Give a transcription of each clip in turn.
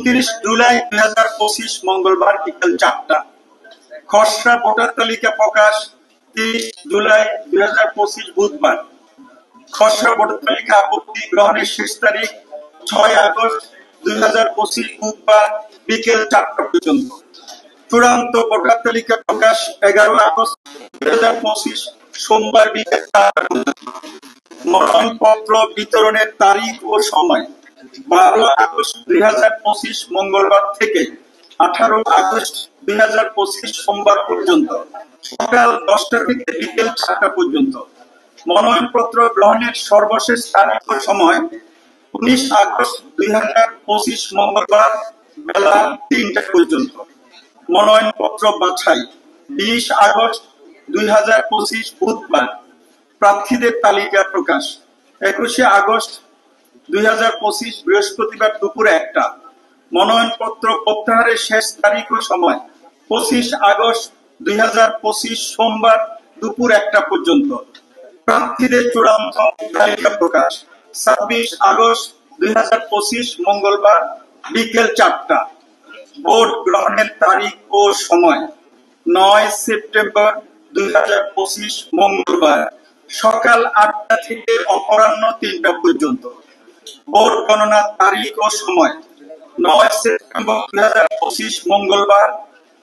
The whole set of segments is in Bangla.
29 জুলাই 2025 মঙ্গলবার বিকেল 4টা। খসড়া ভোটার তালিকা প্রকাশ 30 জুলাই 2025 বুধবার। খসড়া ভোটার তালিকা আপত্তি গ্রহণের শেষ তারিখ 6 আগস্ট 2025 বুধবার বিকেল 4টা পর্যন্ত। চূড়ান্ত ভোটার তালিকা প্রকাশ 11 আগস্ট 2025 সোমবার বিকেল 4টা পর্যন্ত। মনোনয়নপত্র বিতরণের তারিখ ও সময় 12 আগস্ট 2025 মঙ্গলবার থেকে 18 আগস্ট 2025 সোমবার পর্যন্ত সকাল 10টা থেকে বিকেল 4টা পর্যন্ত। মনোনয়নপত্র গ্রহণের সর্বশেষ তারিখ ও সময় 19 আগস্ট 2025 মঙ্গলবার বেলা 3টা পর্যন্ত। মনোনয়নপত্র বাছাই 20 আগস্ট 2025 বুধবার। প্রার্থীদের তালিকা প্রকাশ 21 আগস্ট 2025 বৃহস্পতিবার দুপুর 1টা। মনোনয়নপত্র প্রত্যাহারের শেষ তারিখ ও সময় 25 আগস্ট 2025 সোমবার দুপুর 1টা পর্যন্ত। প্রার্থীদের চূড়ান্ত তালিকা প্রকাশ 26 আগস্ট 2025 মঙ্গলবার বিকেল 4টা। ভোট গ্রহণের তারিখ ও সময় 9 সেপ্টেম্বর 2025 মঙ্গলবার সকাল 8টা থেকে অপরাহ্ন 3টা পর্যন্ত। ভোট গণনার তারিখ ও সময় 9 সেপ্টেম্বর 2025 মঙ্গলবার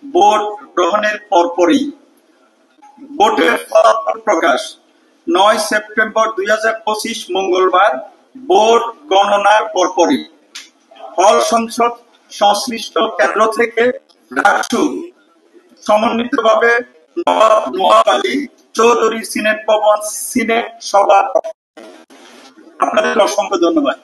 ভোট গ্রহণের পরপরই। ভোটের ফলাফল প্রকাশ 9 সেপ্টেম্বর 2025 মঙ্গলবার ভোট গণনার পরপরই। হল সংসদ সংশ্লিষ্ট কেন্দ্র থেকে ডাকসু সমন্বিতভাবে নওয়াব আলী চৌধুরী সিনেট ভবন সিনেট সভা। আপনাদের অসংখ্য ধন্যবাদ।